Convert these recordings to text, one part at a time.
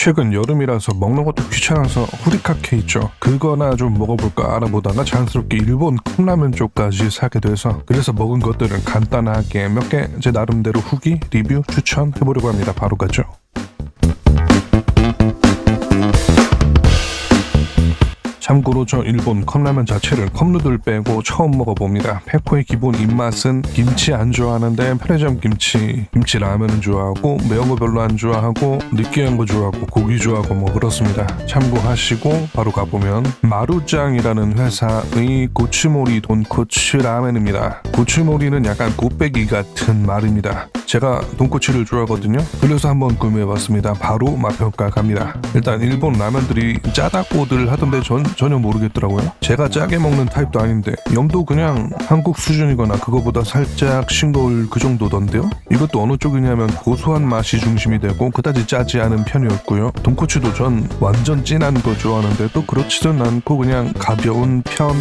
최근 여름이라서 먹는 것도 귀찮아서 후리카케 있죠. 그거나 좀 먹어볼까 알아보다가 자연스럽게 일본 컵라면 쪽까지 사게 돼서 그래서 먹은 것들은 간단하게 몇 개 제 나름대로 후기, 리뷰, 추천해보려고 합니다. 바로 가죠. 참고로 저 일본 컵라면 자체를 컵누들 빼고 처음 먹어봅니다. 페코의 기본 입맛은 김치 안 좋아하는데 편의점 김치 라면은 좋아하고 매운 거 별로 안 좋아하고 느끼한 거 좋아하고 고기 좋아하고 뭐 그렇습니다. 참고하시고 바로 가보면 마루짱이라는 회사의 고추모리 돈코츠 라멘입니다. 고추모리는 약간 곱빼기 같은 말입니다. 제가 돈코츠를 좋아하거든요. 그래서 한번 구매해봤습니다. 바로 맛평가 갑니다. 일단 일본 라면들이 짜다고들 하던데 전혀 모르겠더라고요. 제가 짜게 먹는 타입도 아닌데 염도 그냥 한국 수준이거나 그거보다 살짝 싱거울 그 정도던데요. 이것도 어느 쪽이냐면 고소한 맛이 중심이 되고 그다지 짜지 않은 편이었고요. 돈코츠도 전 완전 진한 거 좋아하는데 또 그렇지는 않고 그냥 가벼운 편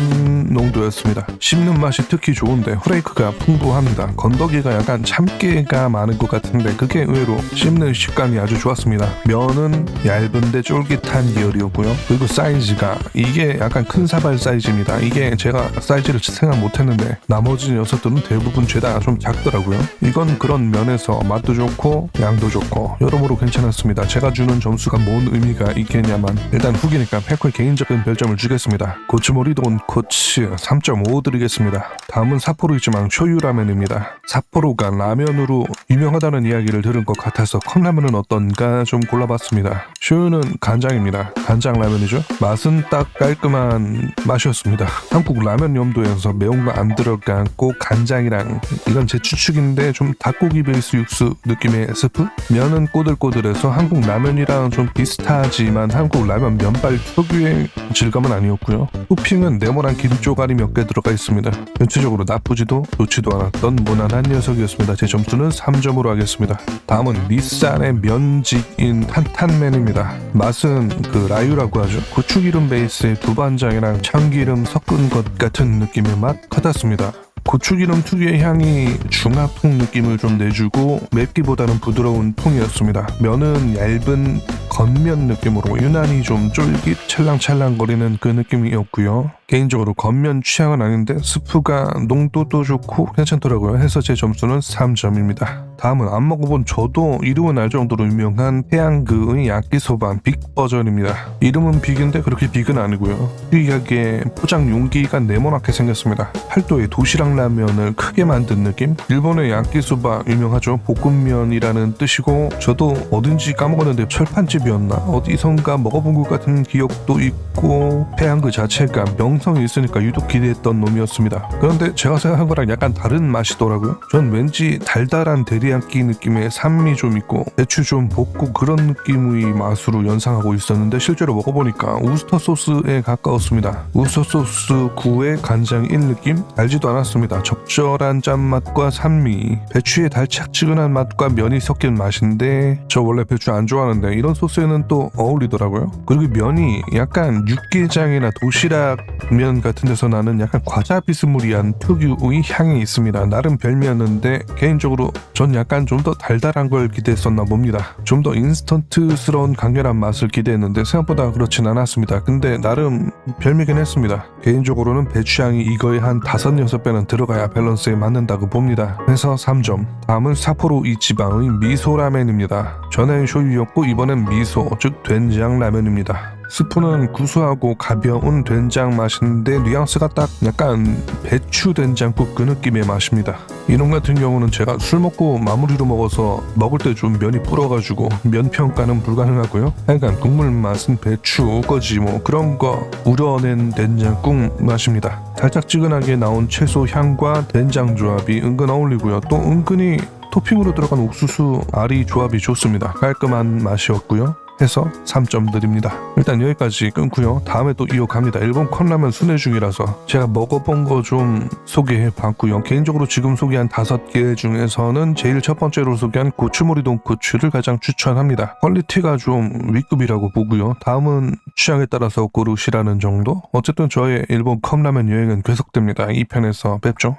농도였습니다. 씹는 맛이 특히 좋은데 후레이크가 풍부합니다. 건더기가 약간 참깨가 많은 것 같은데 그게 의외로 씹는 식감이 아주 좋았습니다. 면은 얇은데 쫄깃한 계열이었고요. 그리고 사이즈가 이게 약간 큰 사발 사이즈입니다. 이게 제가 사이즈를 생각 못했는데 나머지 녀석들은 대부분 죄다 좀 작더라고요. 이건 그런 면에서 맛도 좋고 양도 좋고 여러모로 괜찮았습니다. 제가 주는 점수가 뭔 의미가 있겠냐만 일단 후기니까 페코의 개인적인 별점을 주겠습니다. 고추모리 돈코츠 3.5 드리겠습니다. 다음은 삿포로 이지망 쇼유라면입니다. 삿포로가 라면으로 유명하다는 이야기를 들은 것 같아서 컵라면은 어떤가 좀 골라봤습니다. 쇼유는 간장입니다. 간장 라면이죠. 맛은 딱 깔끔한 맛이었습니다. 한국 라면 염도에서 매운 거 안 들어가고 간장이랑 이건 제 추측인데 좀 닭고기 베이스 육수 느낌의 스프? 면은 꼬들꼬들해서 한국 라면이랑 좀 비슷하지만 한국 라면 면발 특유의 질감은 아니었고요. 토핑은 네모난 김조각이 몇 개 들어가 있습니다. 전체적으로 나쁘지도 좋지도 않았던 무난한 녀석이었습니다. 제 점수는 3점으로 하겠습니다. 다음은 리산의 면직인 탄탄면입니다. 맛은 그 라유라고 하죠. 고추기름 베이스의 두반장이랑 참기름 섞은 것 같은 느낌의 맛 같았습니다. 고추기름 특유의 향이 중화풍 느낌을 좀 내주고 맵기보다는 부드러운 풍이었습니다. 면은 얇은 겉면 느낌으로 유난히 좀 쫄깃 찰랑찰랑거리는 그 느낌이었고요. 개인적으로 겉면 취향은 아닌데 스프가 농도도 좋고 괜찮더라고요. 해서 제 점수는 3점입니다. 다음은 안 먹어본 저도 이름은 알 정도로 유명한 태양그의 야끼소바 빅 버전입니다. 이름은 빅인데 그렇게 빅은 아니고요. 특이하게 포장 용기가 네모나게 생겼습니다. 팔도에 도시락 라면을 크게 만든 느낌? 일본의 야끼소바 유명하죠. 볶음면이라는 뜻이고 저도 어딘지 까먹었는데 철판집이었나? 어디선가 먹어본 것 같은 기억도 있고 태양그 자체가 명성이 있으니까 유독 기대했던 놈이었습니다. 그런데 제가 생각한 거랑 약간 다른 맛이더라고요. 전 왠지 달달한 데리야끼 느낌의 산미 좀 있고 배추 좀 볶고 그런 느낌의 맛으로 연상하고 있었는데 실제로 먹어보니까 우스터 소스에 가까웠습니다. 우스터 소스 9의 간장인 느낌? 알지도 않았습니다. 적절한 짠맛과 산미, 배추의 달짝지근한 맛과 면이 섞인 맛인데 저 원래 배추 안 좋아하는데 이런 소스에는 또 어울리더라고요. 그리고 면이 약간 육개장이나 도시락 면 같은 데서 나는 약간 과자 비스무리한 특유의 향이 있습니다. 나름 별미였는데 개인적으로 전 약간 좀 더 달달한 걸 기대했었나 봅니다. 좀 더 인스턴트스러운 강렬한 맛을 기대했는데 생각보다 그렇진 않았습니다. 근데 나름 별미긴 했습니다. 개인적으로는 배추향이 이거의 한 5-6배는 들어가야 밸런스에 맞는다고 봅니다. 해서 3점. 다음은 삿포로 이치방의 미소라멘입니다. 전엔 쇼유였고 이번엔 미소, 즉 된장 라면입니다. 스프는 구수하고 가벼운 된장 맛인데 뉘앙스가 딱 약간 배추 된장국 그 느낌의 맛입니다. 이놈 같은 경우는 제가 술 먹고 마무리로 먹어서 먹을 때 좀 면이 불어가지고 면 평가는 불가능하고요. 약간 국물 맛은 배추 거지 뭐 그런 거 우려낸 된장국 맛입니다. 달짝지근하게 나온 채소 향과 된장 조합이 은근 어울리고요. 또 은근히 토핑으로 들어간 옥수수 알이 조합이 좋습니다. 깔끔한 맛이었고요. 해서 3점 드립니다. 일단 여기까지 끊고요. 다음에 또 이어갑니다. 일본 컵라면 순회 중이라서 제가 먹어본 거 좀 소개해봤고요. 개인적으로 지금 소개한 5개 중에서는 제일 첫 번째로 소개한 고추모리 돈코츠를 가장 추천합니다. 퀄리티가 좀 윗급이라고 보고요. 다음은 취향에 따라서 고르시라는 정도? 어쨌든 저의 일본 컵라면 여행은 계속됩니다. 2편에서 뵙죠.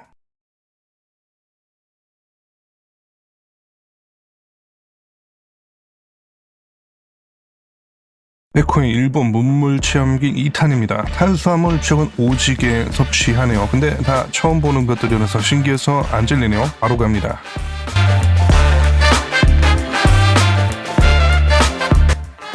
백호의 일본 문물 체험기 2탄입니다. 탄수화물 최근 오지게 섭취하네요. 근데 다 처음 보는 것들이라서 신기해서 안 질리네요. 바로 갑니다.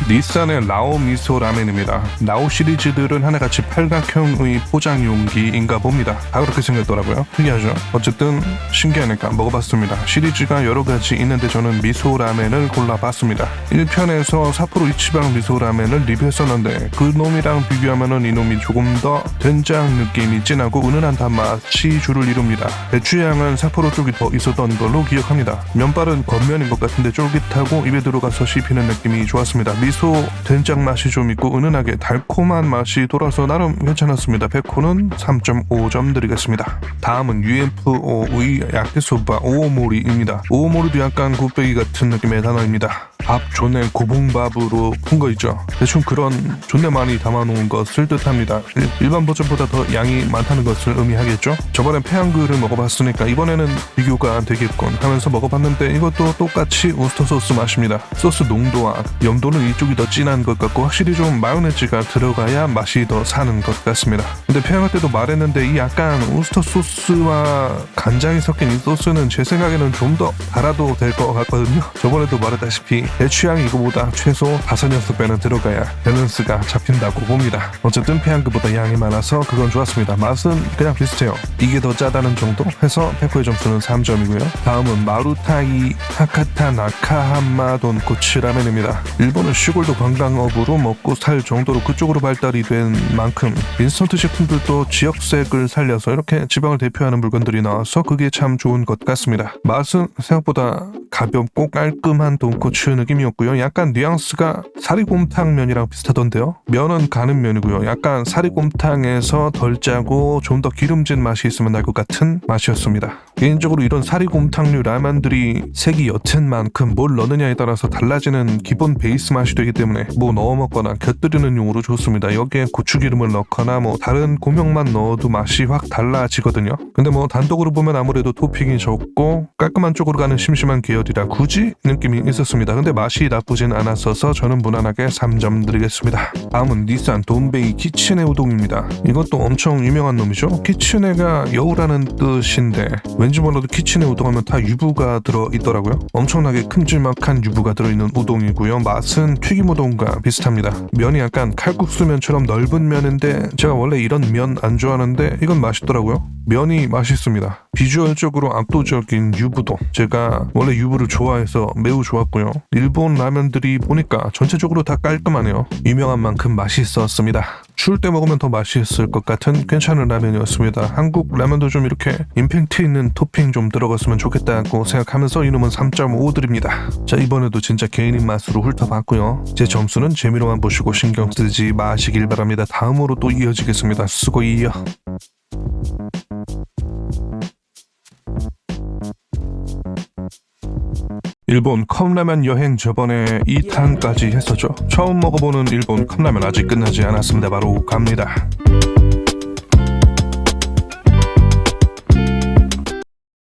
닛산의 라오 미소 라멘입니다. 라오 시리즈들은 하나같이 팔각형의 포장 용기인가 봅니다. 다 그렇게 생겼더라고요. 특이하죠? 어쨌든 신기하니까 먹어봤습니다. 시리즈가 여러가지 있는데 저는 미소 라멘을 골라봤습니다. 1편에서 삿포로 이치방 미소 라멘을 리뷰했었는데 그 놈이랑 비교하면 이놈이 조금 더 된장 느낌이 진하고 은은한 단맛이 주를 이룹니다. 배추향은 삿포로 쪽이 더 있었던 걸로 기억합니다. 면발은 겉면인 것 같은데 쫄깃하고 입에 들어가서 씹히는 느낌이 좋았습니다. 미소 된장 맛이 좀 있고 은은하게 달콤한 맛이 돌아서 나름 괜찮았습니다. 백호는 3.5점 드리겠습니다. 다음은 UFO의 야끼소바 오오모리입니다. 오오모리도 약간 곱빼기 같은 느낌의 단어입니다. 밥 존내 고봉밥으로 푼 거 있죠. 대충 그런 존내 많이 담아놓은 것을 뜻합니다. 일반 버전보다 더 양이 많다는 것을 의미하겠죠. 저번에 페양그를 먹어봤으니까 이번에는 비교가 되겠군 하면서 먹어봤는데 이것도 똑같이 우스터 소스 맛입니다. 소스 농도와 염도는 이쪽이 더 진한 것 같고 확실히 좀 마요네즈가 들어가야 맛이 더 사는 것 같습니다. 근데 페양할 때도 말했는데 이 약간 우스터 소스와 간장이 섞인 이 소스는 제 생각에는 좀 더 달아도 될 것 같거든요. 저번에도 말했다시피 배추향이 이거보다 최소 5-6배는 들어가야 밸런스가 잡힌다고 봅니다. 어쨌든 페양그보다 양이 많아서 그건 좋았습니다. 맛은 그냥 비슷해요. 이게 더 짜다는 정도 해서 백호의 점수는 3점이고요. 다음은 마루타이 하카타 나카하마 돈코츠 라멘입니다. 일본은 시골도 관광업으로 먹고 살 정도로 그쪽으로 발달이 된 만큼 인스턴트 식품들도 지역색을 살려서 이렇게 지방을 대표하는 물건들이 나와서 그게 참 좋은 것 같습니다. 맛은 생각보다 가볍고 깔끔한 돈코츠 느낌이었고요. 약간 뉘앙스가 사리곰탕면이랑 비슷하던데요. 면은 가는 면이고요. 약간 사리곰탕에서 덜 짜고 좀 더 기름진 맛이 있으면 날 것 같은 맛이었습니다. 개인적으로 이런 사리곰탕류 라면들이 색이 옅은 만큼 뭘 넣느냐에 따라서 달라지는 기본 베이스 맛이 되기 때문에 뭐 넣어 먹거나 곁들이는 용으로 좋습니다. 여기에 고추기름을 넣거나 뭐 다른 고명만 넣어도 맛이 확 달라지거든요. 근데 뭐 단독으로 보면 아무래도 토핑이 적고 깔끔한 쪽으로 가는 심심한 계열이라 굳이 느낌이 있었습니다. 근데 맛이 나쁘진 않았어서 저는 무난하게 3점 드리겠습니다. 다음은 닛산 돈베이 키츠네 우동입니다. 이것도 엄청 유명한 놈이죠. 키츠네가 여우라는 뜻인데 왠지 몰라도 키츠네 우동하면 다 유부가 들어있더라고요. 엄청나게 큼지막한 유부가 들어있는 우동이고요. 맛은 튀김 우동과 비슷합니다. 면이 약간 칼국수면처럼 넓은 면인데 제가 원래 이런 면 안 좋아하는데 이건 맛있더라고요. 면이 맛있습니다. 비주얼적으로 압도적인 유부도 제가 원래 유부를 좋아해서 매우 좋았고요. 일본 라면들이 보니까 전체적으로 다 깔끔하네요. 유명한 만큼 맛있었습니다. 추울 때 먹으면 더 맛있을 것 같은 괜찮은 라면이었습니다. 한국 라면도 좀 이렇게 임팩트 있는 토핑 좀 들어갔으면 좋겠다고 생각하면서 이놈은 3.5 드립니다. 자, 이번에도 진짜 개인 입맛으로 훑어봤고요. 제 점수는 재미로만 보시고 신경 쓰지 마시길 바랍니다. 다음으로 또 이어지겠습니다. 수고이요. 일본 컵라면 여행 저번에 2탄까지 했었죠. 처음 먹어보는 일본 컵라면 아직 끝나지 않았습니다. 바로 갑니다.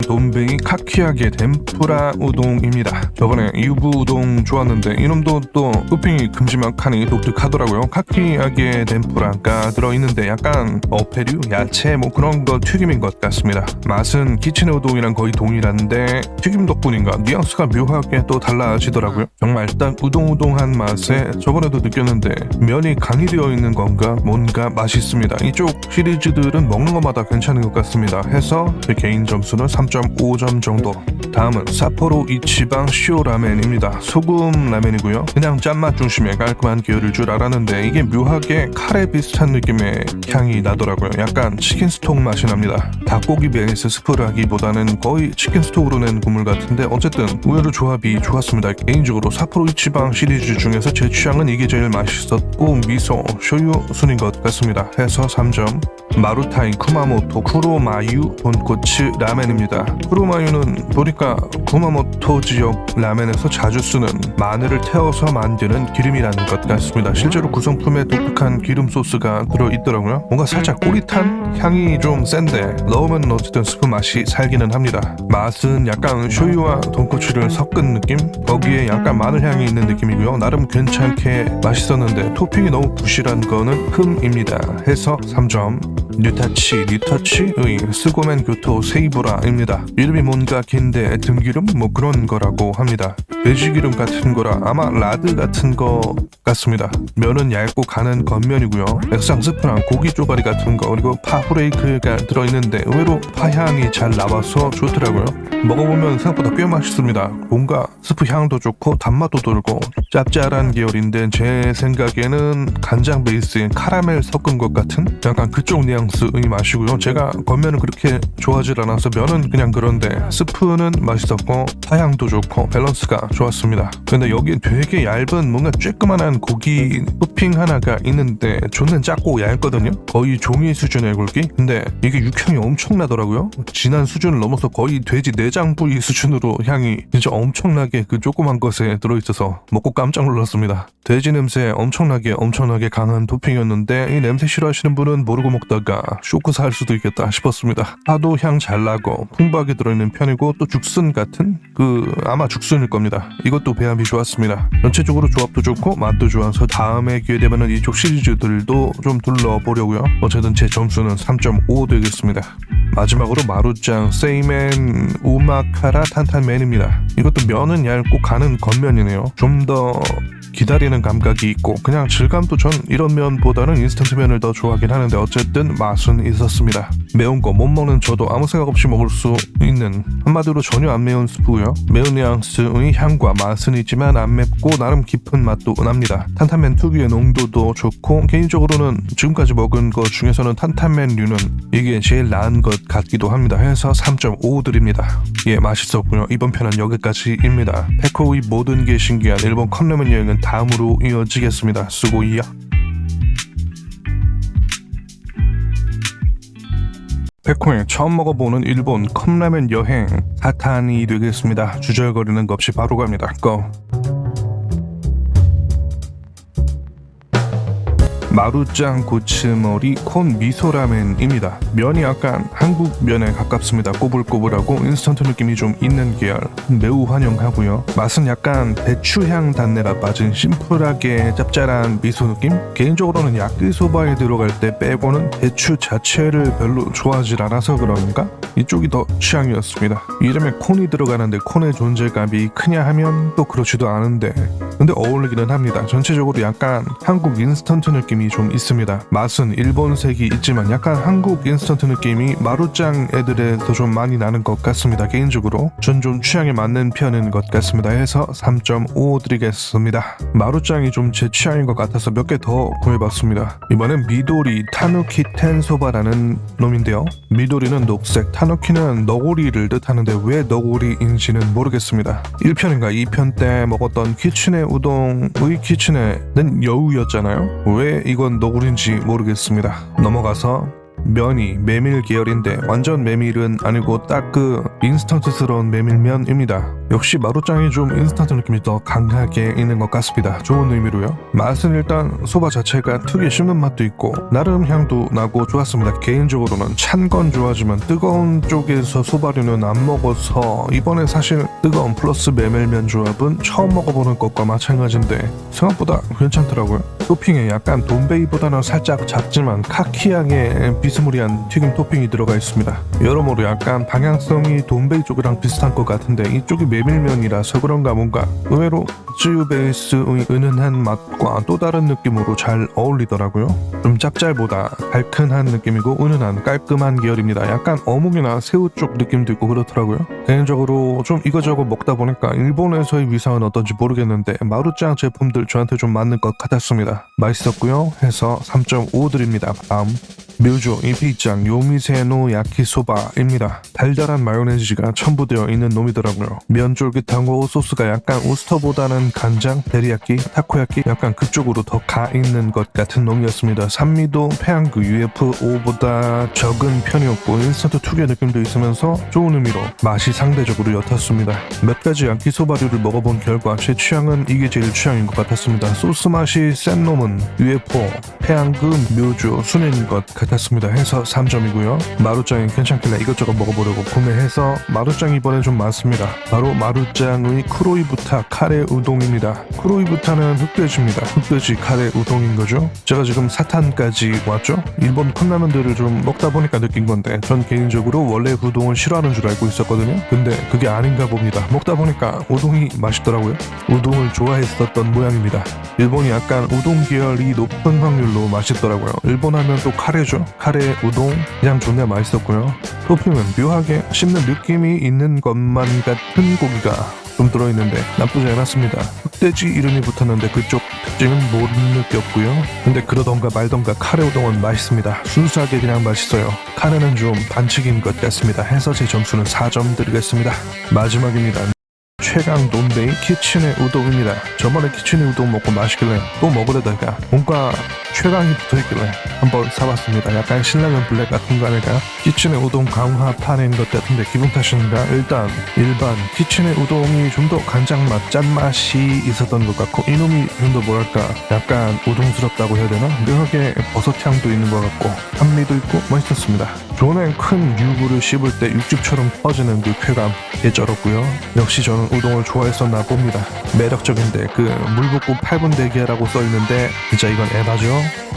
돈베이 카키야게 덴푸라 우동입니다. 저번에 유부 우동 좋았는데 이놈도 또 토핑이 큼지막하니 독특하더라고요. 카키야게 덴푸라가 들어있는데 약간 어패류, 야채 뭐 그런 거 튀김인 것 같습니다. 맛은 키치네 우동이랑 거의 동일한데 튀김 덕분인가 뉘앙스가 묘하게 또 달라지더라고요. 정말 딱 우동우동한 맛에 저번에도 느꼈는데 면이 간이 되어 있는 건가 뭔가 맛있습니다. 이쪽 시리즈들은 먹는 것마다 괜찮은 것 같습니다. 해서 제 개인 점수는 3.5점 정도. 다음은 삿포로 이치방 시오 라멘입니다. 소금 라멘이고요. 그냥 짠맛 중심의 깔끔한 계열일 줄 알았는데 이게 묘하게 카레 비슷한 느낌의 향이 나더라고요. 약간 치킨 스톡 맛이 납니다. 닭고기 베이스 스프라기보다는 거의 치킨 스톡으로 낸 국물 같은데 어쨌든 의외로 조합이 좋았습니다. 개인적으로 삿포로 이치방 시리즈 중에서 제 취향은 이게 제일 맛있었고 미소, 쇼유 순인 것 같습니다. 해서 3점. 마루타이 쿠마모토 쿠로마유 돈코츠 라멘입니다. 있습니다. 푸르마유는 보니까 구마모토 지역 라멘에서 자주 쓰는 마늘을 태워서 만드는 기름이라는 것 같습니다. 실제로 구성품에 독특한 기름 소스가 들어있더라고요. 뭔가 살짝 꼬릿한 향이 좀 센데 넣으면 어쨌든 스프 맛이 살기는 합니다. 맛은 약간 쇼유와 돈코츠를 섞은 느낌? 거기에 약간 마늘 향이 있는 느낌이고요. 나름 괜찮게 맛있었는데 토핑이 너무 부실한 거는 흠입니다. 해서 3점. 뉴터치의 스고멘 교토 세이보라입니다. 이름이 뭔가 긴데 등기름? 뭐 그런 거라고 합니다. 돼지기름 같은 거라 아마 라드 같은 거 같습니다. 면은 얇고 가는 겉면이고요. 액상 스프랑 고기 쪼가리 같은 거 그리고 파 후레이크가 들어있는데 의외로 파향이 잘 나와서 좋더라고요. 먹어보면 생각보다 꽤 맛있습니다. 뭔가 스프 향도 좋고 단맛도 돌고 짭짤한 계열인데 제 생각에는 간장 베이스에 카라멜 섞은 것 같은 약간 그쪽 뉘앙스의 맛이고요. 제가 겉면은 그렇게 좋아하지 않아서 면은 그냥 그런데 스프는 맛있었고 파향도 좋고 밸런스가 좋았습니다. 근데 여기 되게 얇은 뭔가 쬐끄만한 고기 토핑 하나가 있는데 존나 작고 얇거든요. 거의 종이 수준의 굵기. 근데 이게 육향이 엄청나더라고요. 진한 수준을 넘어서 거의 돼지 내장 부위 수준으로 향이 진짜 엄청나게 그 조그만 것에 들어있어서 먹고 깜짝 놀랐습니다. 돼지 냄새 엄청나게 강한 토핑이었는데 이 냄새 싫어하시는 분은 모르고 먹다가 쇼크 살 수도 있겠다 싶었습니다. 파도 향 잘 나고 풍부하게 들어있는 편이고 또 죽순 같은 아마 죽순일 겁니다. 이것도 배합이 좋았습니다. 전체적으로 조합도 좋고 맛도 좋아서 다음에 기회 되면은 이쪽 시리즈들도 좀 둘러보려고요. 어쨌든 제 점수는 3.5 되겠습니다. 마지막으로 마루짱 세이멘 우마카라 탄탄면입니다. 이것도 면은 얇고 간은 겉면이네요. 좀 더 기다리는 감각이 있고 그냥 질감도 전 이런 면보다는 인스턴트 면을 더 좋아하긴 하는데 어쨌든 맛은 있었습니다. 매운 거 못 먹는 저도 아무 생각 없이 먹을 수 있는 한마디로 전혀 안 매운 스프고요. 매운 뉘앙스의 향과 맛은 있지만 안 맵고 나름 깊은 맛도 납니다. 탄탄면 특유의 농도도 좋고 개인적으로는 지금까지 먹은 것 중에서는 탄탄면류는 이게 제일 나은 것 같기도 합니다. 해서 3.5 드립니다. 예, 맛있었고요. 이번 편은 여기까지입니다. 페코의 모든 게 신기한 일본 컵라면 여행은 다음으로 이어지겠습니다. 수고이야. 페코에 처음 먹어보는 일본 컵라면 여행 4탄이 되겠습니다. 주저거리는 것 없이 바로 갑니다. 고! 마루짱 고츠머리 콘 미소라멘입니다. 면이 약간 한국 면에 가깝습니다. 꼬불꼬불하고 인스턴트 느낌이 좀 있는 계열. 매우 환영하고요. 맛은 약간 배추향 단내가 빠진 심플하게 짭짤한 미소 느낌? 개인적으로는 야끼소바에 들어갈 때 빼고는 배추 자체를 별로 좋아하지 않아서 그런가? 이쪽이 더 취향이었습니다. 이름에 콘이 들어가는데 콘의 존재감이 크냐 하면 또 그렇지도 않은데 근데 어울리기는 합니다. 전체적으로 약간 한국 인스턴트 느낌이 좀 있습니다. 맛은 일본색이 있지만 약간 한국 인스턴트 느낌이 마루짱 애들에서 좀 많이 나는 것 같습니다. 개인적으로 전 좀 취향에 맞는 편인 것 같습니다. 해서 3.5 드리겠습니다. 마루짱이 좀 제 취향인 것 같아서 몇 개 더 구해봤습니다. 이번엔 미도리 타누키 텐소바라는 놈인데요. 미도리는 녹색, 타누키는 너구리를 뜻하는데 왜 너구리인지는 모르겠습니다. 1편인가 2편 때 먹었던 키츠네 우동의 키츠네는 여우였잖아요. 왜 이건 너구리인지 모르겠습니다. 넘어가서 면이 메밀 계열인데 완전 메밀은 아니고 딱 그 인스턴트스러운 메밀면입니다. 역시 마루짱이 좀 인스턴트 느낌이 더 강하게 있는 것 같습니다. 좋은 의미로요. 맛은 일단 소바 자체가 특유의 씹는 맛도 있고 나름 향도 나고 좋았습니다. 개인적으로는 찬 건 좋아하지만 뜨거운 쪽에서 소바류는 안 먹어서 이번에 사실 뜨거운 플러스 메밀면 조합은 처음 먹어보는 것과 마찬가지인데 생각보다 괜찮더라고요. 토핑에 약간 돈베이보다는 살짝 작지만 카키향의 비스무리한 튀김 토핑이 들어가 있습니다. 여러모로 약간 방향성이 돈베이 쪽이랑 비슷한 것 같은데 이쪽이 메밀면이라서 그런가 뭔가 의외로 쯔유 베이스의 은은한 맛과 또 다른 느낌으로 잘 어울리더라고요. 좀 짭짤보다 달큰한 느낌이고 은은한 깔끔한 계열입니다. 약간 어묵이나 새우 쪽 느낌도 있고 그렇더라고요. 개인적으로 좀 이거저거 먹다 보니까 일본에서의 위상은 어떤지 모르겠는데 마루짱 제품들 저한테 좀 맞는 것 같았습니다. 맛있었고요. 해서 3.5 드립니다. 다음 묘조 이피짱 요미세노 야키소바입니다. 달달한 마요네즈가 첨부되어 있는 놈이더라고요. 면 쫄깃하고 소스가 약간 우스터보다는 간장, 데리야끼, 타코야끼 약간 그쪽으로 더 가 있는 것 같은 놈이었습니다. 산미도 페양그 UF5보다 적은 편이었고 인스턴트 특유의 느낌도 있으면서 좋은 의미로 맛이 상대적으로 옅었습니다. 몇 가지 야키소바류를 먹어본 결과 제 취향은 이게 제일 취향인 것 같았습니다. 소스 맛이 센 놈은 UFO, 페양그, 묘조, 순인 것 같았습니다. 해서 3점이고요. 마루짱이 괜찮길래 이것저것 먹어보려고 구매해서 마루짱 이번에 좀 많습니다. 바로 마루짱의 쿠로이부타 카레 우동입니다. 쿠로이부타는 흑돼지입니다. 흑돼지 카레 우동인 거죠. 제가 지금 사탄까지 왔죠. 일본 컵라면들을 좀 먹다 보니까 느낀 건데 전 개인적으로 원래 우동을 싫어하는 줄 알고 있었거든요. 근데 그게 아닌가 봅니다. 먹다 보니까 우동이 맛있더라고요. 우동을 좋아했었던 모양입니다. 일본이 약간 우동 계열이 높은 확률로 맛있더라고요. 일본 하면 또 카레죠. 카레, 우동 그냥 존나 맛있었고요. 토핑은 묘하게 씹는 느낌이 있는 것만 같은 고기가 좀 들어있는데 나쁘지 않았습니다. 흑돼지 이름이 붙었는데 그쪽 특징은 못 느꼈고요. 근데 그러던가 말던가 카레 우동은 맛있습니다. 순수하게 그냥 맛있어요. 카레는 좀 반칙인 것 같습니다. 해서 제 점수는 4점 드리겠습니다. 마지막입니다. 최강 돈베이 키친의 우동입니다. 저번에 키친의 우동 먹고 맛있길래 또 먹으려다가 뭔가 최강이 붙어있길래 한번 사봤습니다. 약간 신라면 블랙 같은 거 아닐까요? 키친의 우동 강화판인 것 같은데 기분 탓인가? 일단 일반 키친의 우동이 좀 더 간장맛, 짠맛이 있었던 것 같고 이놈이 좀 더 뭐랄까 약간 우동스럽다고 해야 되나? 묘하게 버섯향도 있는 것 같고 산미도 있고 맛있었습니다. 존엔 큰 유부를 씹을 때 육즙처럼 퍼지는 그 쾌감 예쩔었고요. 역시 저는 우동을 좋아했었나 봅니다. 매력적인데 그 물 붓고 8분 대기하라고 써있는데 진짜 이건 에바죠.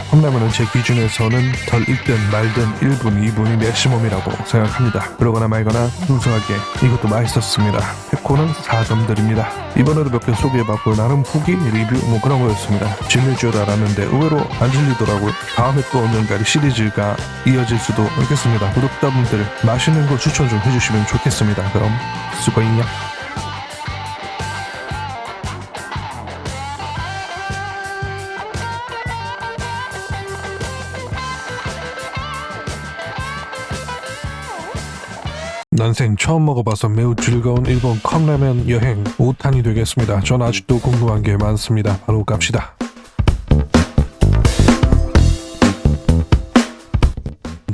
컵라면은 제 기준에서는 덜 익든 말든 1분, 2분이 맥시멈이라고 생각합니다. 그러거나 말거나 순수하게 이것도 맛있었습니다. 페코는 4점 드립니다. 이번에도 몇 개 소개해봤고 나름 후기, 리뷰 뭐 그런 거였습니다. 질릴 줄 알았는데 의외로 안 질리더라고요. 다음에 또 언젠가 시리즈가 이어질 수도 있겠습니다. 구독자분들 맛있는 거 추천 좀 해주시면 좋겠습니다. 그럼 수고잉요. 난생 처음 먹어봐서 매우 즐거운 일본 컵라면 여행 5탄이 되겠습니다. 전 아직도 궁금한 게 많습니다. 바로 갑시다.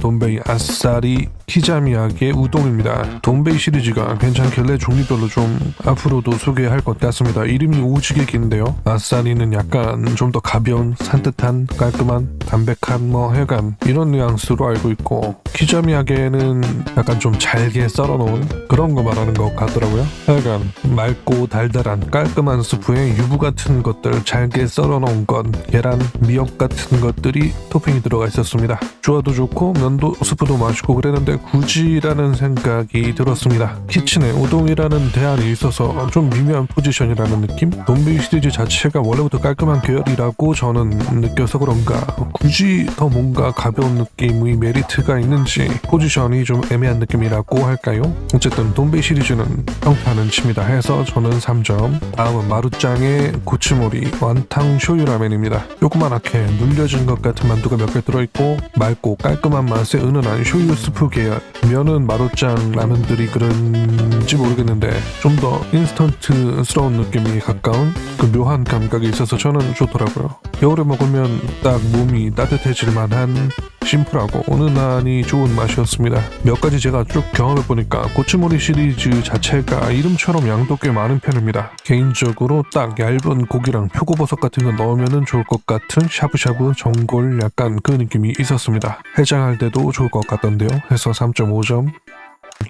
돈베이 아싸리 키자미야게 우동입니다. 돈베이 시리즈가 괜찮길래 종류별로 좀 앞으로도 소개할 것 같습니다. 이름이 오지게 긴데요. 아싸리는 약간 좀 더 가벼운, 산뜻한, 깔끔한, 담백한 혈감 이런 뉘앙스로 알고 있고 키자미야게는 약간 좀 잘게 썰어놓은 그런 거 말하는 것 같더라고요. 약간 맑고 달달한 깔끔한 스프에 유부 같은 것들 잘게 썰어놓은 건 계란, 미역 같은 것들이 토핑이 들어가 있었습니다. 조화도 좋고 면도 스프도 맛있고 그랬는데 굳이라는 생각이 들었습니다. 키친에 우동이라는 대안이 있어서 좀 미묘한 포지션이라는 느낌? 돈베이 시리즈 자체가 원래부터 깔끔한 계열이라고 저는 느껴서 그런가 굳이 더 뭔가 가벼운 느낌의 메리트가 있는지 포지션이 좀 애매한 느낌이라고 할까요? 어쨌든 돈베이 시리즈는 평타는 칩니다. 해서 저는 3점. 다음은 마루짱의 고치모리 완탕 쇼유라멘입니다. 조그만하게 눌려진 것 같은 만두가 몇 개 들어있고 맑고 깔끔한 맛에 은은한 쇼유 스프 계열. 면은 마루짱 라면들이 그런지 모르겠는데 좀 더 인스턴트스러운 느낌이 가까운 그 묘한 감각이 있어서 저는 좋더라고요. 겨울에 먹으면 딱 몸이 따뜻해질 만한 심플하고 은은하니 좋은 맛이었습니다. 몇 가지 제가 쭉 경험해보니까 고치모리 시리즈 자체가 이름처럼 양도 꽤 많은 편입니다. 개인적으로 딱 얇은 고기랑 표고버섯 같은 거 넣으면 좋을 것 같은 샤브샤브 전골 약간 그 느낌이 있었습니다. 해장할 때도 좋을 것 같던데요. 해서 3.5점.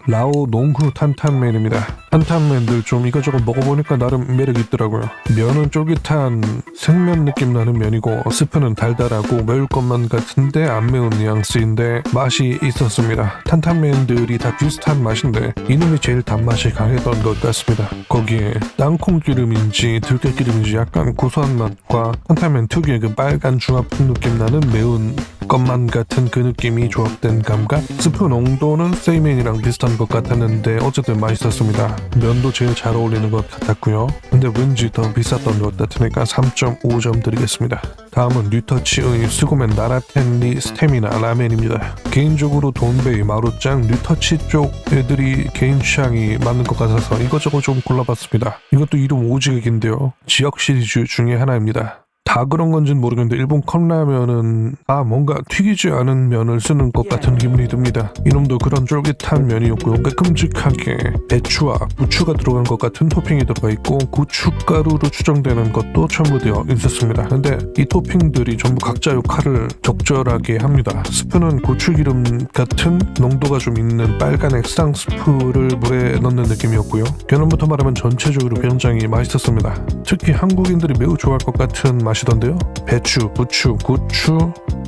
라오 농후 탄탄면입니다. 탄탄면들 좀 이것저것 먹어보니까 나름 매력이 있더라고요. 면은 쫄깃한 생면 느낌 나는 면이고 스프는 달달하고 매울 것만 같은데 안 매운 뉘앙스인데 맛이 있었습니다. 탄탄면들이 다 비슷한 맛인데 이놈이 제일 단맛이 강했던 것 같습니다. 거기에 땅콩 기름인지 들깨 기름인지 약간 고소한 맛과 탄탄면 특유의 그 빨간 중화풍 느낌 나는 매운 것만 같은 그 느낌이 조합된 감각. 스프 농도는 세이맨이랑 비슷한 것 같았는데 어쨌든 맛있었습니다. 면도 제일 잘 어울리는 것 같았고요. 근데 왠지 더 비쌌던 것 같으니까 3.5점 드리겠습니다. 다음은 뉴터치의 스고맨 나라텐리 스테미나 라멘입니다. 개인적으로 돈베이, 마루짱, 뉴터치 쪽 애들이 개인 취향이 맞는 것 같아서 이것저것 좀 골라봤습니다. 이것도 이름 오지게 긴데요. 지역 시리즈 중에 하나입니다. 다 그런 건지는 모르겠는데 일본 컵라면은 뭔가 튀기지 않은 면을 쓰는 것 같은 기분이 듭니다. 이놈도 그런 쫄깃한 면이었고요. 큼직하게 배추와 부추가 들어간 것 같은 토핑이 들어가 있고 고춧가루로 추정되는 것도 첨부되어 있었습니다. 근데 이 토핑들이 전부 각자 역할을 적절하게 합니다. 스프는 고추기름 같은 농도가 좀 있는 빨간 액상 스프를 물에 넣는 느낌이었고요. 결론부터 말하면 전체적으로 굉장히 맛있었습니다. 특히 한국인들이 매우 좋아할 것 같은 맛이던데요. 배추, 부추, 고추,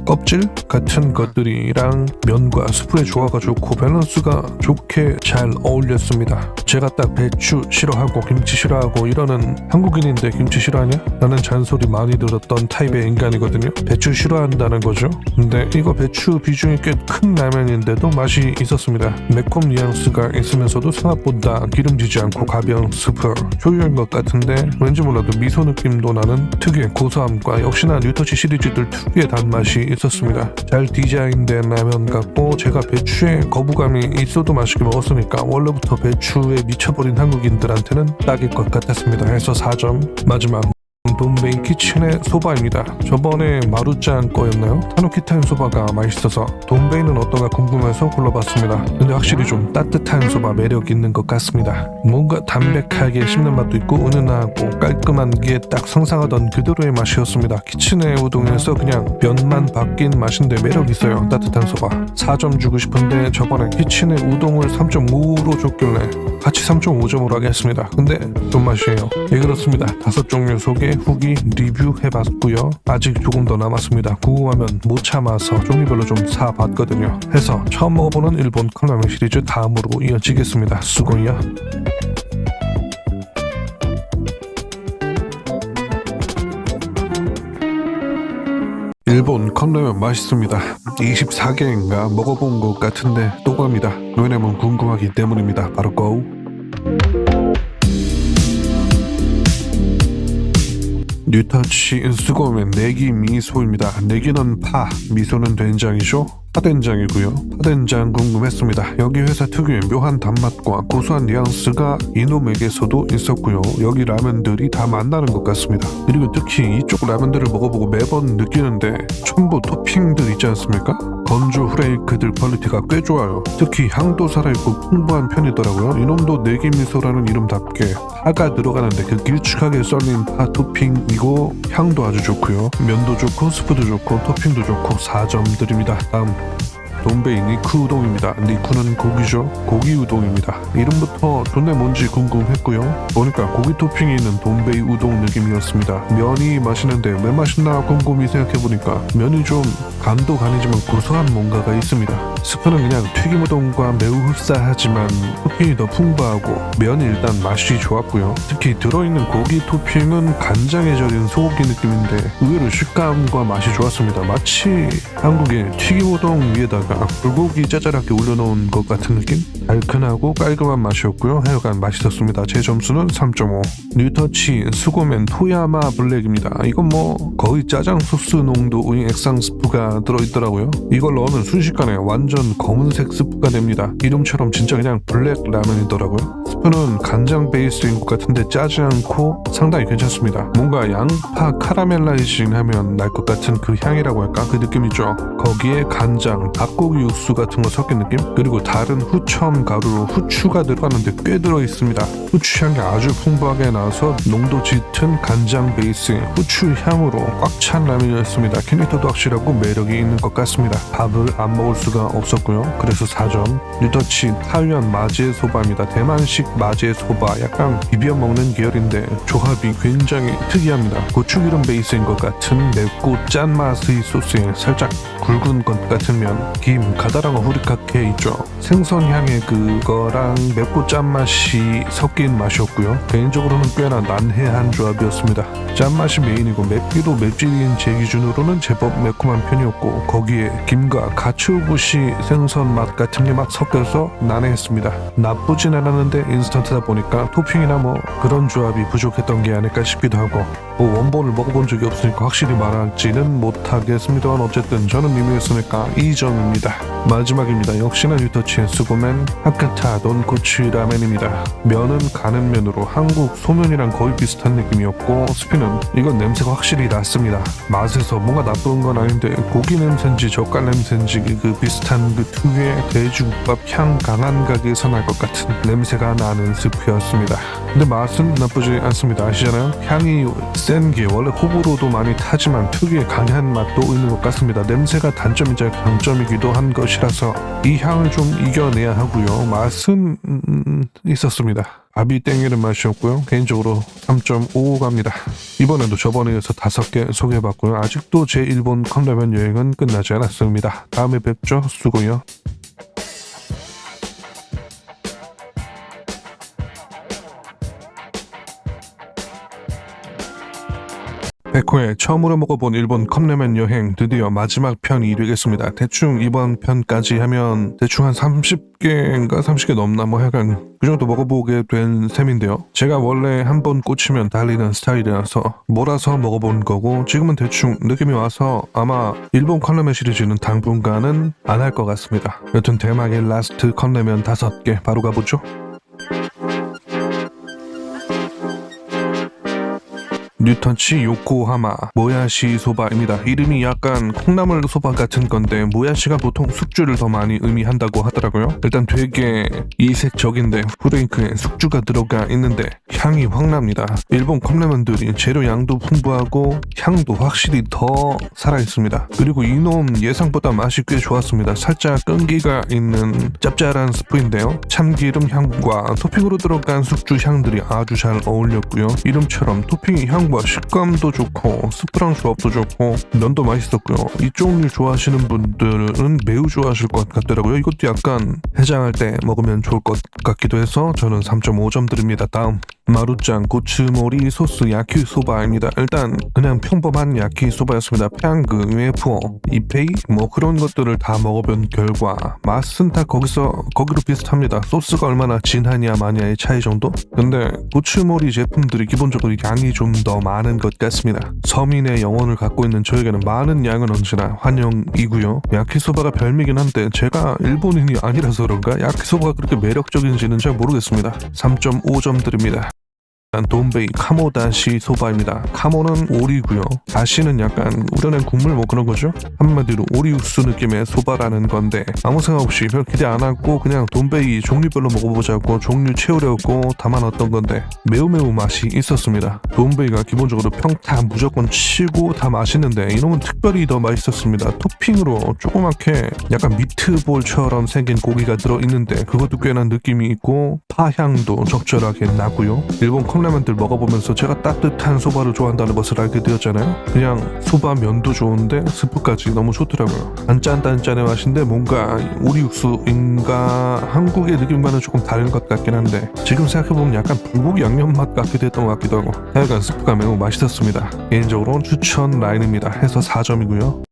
껍질 같은 것들이랑 면과 스프의 조화가 좋고 밸런스가 좋게 잘 어울렸습니다. 제가 딱 배추 싫어하고 김치 싫어하고 이러는 한국인인데 김치 싫어하냐? 라는 잔소리 많이 들었던 타입의 인간이거든요. 배추 싫어한다는 거죠. 근데 이거 배추 비중이 꽤 큰 라면인데도 맛이 있었습니다. 매콤 뉘앙스가 있으면서도 생각보다 기름지지 않고 가벼운 스프, 효율인 것 같은데 왠지 몰라도 미소 느낌도 나는 특유의 고소함과 역시나 뉴터치 시리즈들 특유의 단맛이 있었습니다. 잘 디자인된 라면 같고 제가 배추에 거부감이 있어도 맛있게 먹었으니까 원래부터 배추에 미쳐버린 한국인들한테는 딱일 것 같았습니다. 해서 4점. 마지막 돈베이 키친의 소바입니다. 저번에 마루짱 거였나요? 타누키탄 소바가 맛있어서 돈베이는 어떤가 궁금해서 골라봤습니다. 근데 확실히 좀 따뜻한 소바 매력 있는 것 같습니다. 뭔가 담백하게 씹는 맛도 있고 은은하고 깔끔한 게 딱 상상하던 그대로의 맛이었습니다. 키친의 우동에서 그냥 면만 바뀐 맛인데 매력 있어요. 따뜻한 소바. 4점 주고 싶은데 저번에 키친의 우동을 3.5로 줬길래 같이 3.5점으로 하겠습니다. 근데 존맛이에요. 예, 그렇습니다. 5종류 소개 후기 리뷰해봤고요. 아직 조금 더 남았습니다. 궁금하면 못 참아서 종류별로 좀 사봤거든요. 해서 처음 먹어보는 일본 컵라면 시리즈 다음으로 이어지겠습니다. 수고요. 일본 컵라면 맛있습니다. 24개인가 먹어본 것 같은데 또 갑니다. 왜냐면 궁금하기 때문입니다. 바로 고! 뉴터치 스고맨 내기 미소입니다. 내기는 파, 미소는 된장이죠. 파된장이고요. 파된장 궁금했습니다. 여기 회사 특유의 묘한 단맛과 고소한 뉘앙스가 이놈에게서도 있었고요. 여기 라면들이 다 만나는 것 같습니다. 그리고 특히 이쪽 라면들을 먹어보고 매번 느끼는데 첨부 토핑들 있지 않습니까? 건조 후레이크들 퀄리티가 꽤 좋아요. 특히 향도 살아있고 풍부한 편이더라고요. 이놈도 내기미소라는 이름답게 파가 들어가는데 그 길쭉하게 썰린 파 토핑이고 향도 아주 좋고요. 면도 좋고 스프도 좋고 토핑도 좋고 4점 드립니다. 다음 돈베이 니쿠 우동입니다. 니쿠는 고기죠. 고기 우동입니다. 이름부터 존내 뭔지 궁금했고요. 보니까 고기 토핑이 있는 돈베이 우동 느낌이었습니다. 면이 맛있는데 왜 맛있나 곰곰이 생각해보니까 면이 좀 간도 간이지만 고소한 뭔가가 있습니다. 스프는 그냥 튀김 우동과 매우 흡사하지만 토핑이 더 풍부하고 면이 일단 맛이 좋았고요. 특히 들어있는 고기 토핑은 간장에 절인 소고기 느낌인데 의외로 식감과 맛이 좋았습니다. 마치 한국의 튀김 우동 위에다가 불고기 짜잘하게 올려놓은 것 같은 느낌? 달큰하고 깔끔한 맛이었고요. 하여간 맛있었습니다. 제 점수는 3.5. 뉴터치 스고맨 토야마 블랙입니다. 이건 거의 짜장 소스 농도의 액상 스프가 들어있더라고요. 이걸 넣으면 순식간에 완전 검은색 스프가 됩니다. 이름처럼 진짜 그냥 블랙 라면이더라고요. 스프는 간장 베이스인 것 같은데 짜지 않고 상당히 괜찮습니다. 뭔가 양파 카라멜라이징 하면 날 것 같은 그 향이라고 할까? 그 느낌이죠. 거기에 간장, 닭고기 육수 같은 거 섞인 느낌? 그리고 다른 후첨 가루로 후추가 들어가는데 꽤 들어있습니다. 후추 향이 아주 풍부하게 나서 농도 짙은 간장 베이스의 후추 향으로 꽉 찬 라면이었습니다. 캐릭터도 확실하고 매력이 있는 것 같습니다. 밥을 안 먹을 수가 없었고요. 그래서 4점. 뉴터치 타이완 마제 소바입니다. 대만식 마제 소바, 약간 비벼 먹는 계열인데 조합이 굉장히 특이합니다. 고추기름 베이스인 것 같은 맵고 짠맛의 소스에 살짝 굵은 것 같은 면, 김, 가다랑어 후리카케 있죠. 생선향의 그거랑 맵고 짠맛이 섞인 맛이었고요. 개인적으로는 꽤나 난해한 조합이었습니다. 짠맛이 메인이고 맵기도 맵찔인 제 기준으로는 제법 매콤한 편이었고, 거기에 김과 가츠오부시 생선 맛 같은 게 막 섞여서 난해했습니다. 나쁘진 않았는데 인스턴트다 보니까 토핑이나 뭐 그런 조합이 부족했던 게 아닐까 싶기도 하고, 뭐 원본을 먹어본 적이 없으니까 확실히 말하지는 못하겠습니다만 어쨌든 저는 리뷰했으니까 2점입니다. 마지막입니다. 역시나 뉴터치의 수고맨 하카타 돈코츠 라멘입니다. 면은 가는 면으로 한국 소면이랑 거의 비슷한 느낌이었고, 스피는 이건 냄새가 확실히 났습니다. 맛에서 뭔가 나쁜 건 아닌데 고기 냄새인지 젓갈 냄새인지 그 비슷한 그 특유의 돼지국밥 향 강한 가게에서 날 것 같은 냄새가 나는 스프였습니다. 근데 맛은 나쁘지 않습니다. 아시잖아요? 향이 센 게 원래 호불호도 많이 타지만 특유의 강한 맛도 있는 것 같습니다. 냄새가 단점이자 강점이기도 한 것이라서 이 향을 좀 이겨내야 하고요. 맛은 있었습니다. 밥이 땡기는 맛이었고요. 개인적으로 3.5 갑니다. 이번에도 저번에 이어서 5개 소개해봤고요. 아직도 제 일본 컵라면 여행은 끝나지 않았습니다. 다음에 뵙죠. 수고요. 백호의 처음으로 먹어본 일본 컵라면 여행 드디어 마지막 편이 되겠습니다. 대충 이번 편까지 하면 대충 한 30개인가 30개 넘나 뭐 약간 그 정도 먹어보게 된 셈인데요. 제가 원래 한번 꽂히면 달리는 스타일이라서 몰아서 먹어본 거고, 지금은 대충 느낌이 와서 아마 일본 컵라면 시리즈는 당분간은 안 할 것 같습니다. 여튼 대망의 라스트 컵라면 5개 바로 가보죠. 뉴터치 요코하마 모야시 소바입니다. 이름이 약간 콩나물 소바 같은 건데 모야시가 보통 숙주를 더 많이 의미한다고 하더라고요. 일단 되게 이색적인데 후레이크에 숙주가 들어가 있는데 향이 확 납니다. 일본 컵라면들이 재료 양도 풍부하고 향도 확실히 더 살아있습니다. 그리고 이놈 예상보다 맛이 꽤 좋았습니다. 살짝 끈기가 있는 짭짤한 스프인데요. 참기름 향과 토핑으로 들어간 숙주 향들이 아주 잘 어울렸고요. 이름처럼 토핑 향과 식감도 좋고 스프랑 조합도 좋고 면도 맛있었고요. 이 종류 좋아하시는 분들은 매우 좋아하실 것 같더라고요. 이것도 약간 해장할 때 먹으면 좋을 것 같기도 해서 저는 3.5점 드립니다. 다음 마루짱 고츠모리 소스 야키소바입니다. 일단 그냥 평범한 야키소바였습니다. 팡그, 웨포, 이페이 뭐 그런 것들을 다 먹어본 결과 맛은 다 거기로 비슷합니다. 소스가 얼마나 진하냐 마냐의 차이 정도? 근데 고츠모리 제품들이 기본적으로 양이 좀 더 많은 것 같습니다. 서민의 영혼을 갖고 있는 저에게는 많은 양은 언제나 환영이고요. 야키소바가 별미긴 한데 제가 일본인이 아니라서 그런가 야키소바가 그렇게 매력적인지는 잘 모르겠습니다. 3.5점 드립니다. 돈베이 카모 다시 소바입니다. 카모는 오리고요. 다시는 약간 우려낸 국물 뭐 그런 거죠. 한마디로 오리 육수 느낌의 소바라는 건데 아무 생각 없이 별 기대 안 하고 그냥 돈베이 종류별로 먹어보자고 종류 채우려고 담아놨던 건데 매우 맛이 있었습니다. 돈베이가 기본적으로 평타 무조건 치고 다 맛있는데 이놈은 특별히 더 맛있었습니다. 토핑으로 조그맣게 약간 미트볼처럼 생긴 고기가 들어있는데 그것도 꽤나 느낌이 있고 파향도 적절하게 나고요. 일본 컵라면들 먹어보면서 제가 따뜻한 소바를 좋아한다는 것을 알게 되었잖아요. 그냥 소바 면도 좋은데 스프까지 너무 좋더라고요. 단짠단짠의 맛인데 뭔가 오리 육수인가 한국의 느낌과는 조금 다른 것 같긴 한데 지금 생각해보면 약간 불고기 양념 맛 같기도 했던 것 같기도 하고 하여간 스프가 매우 맛있었습니다. 개인적으로 추천 라인입니다. 해서 4점이고요.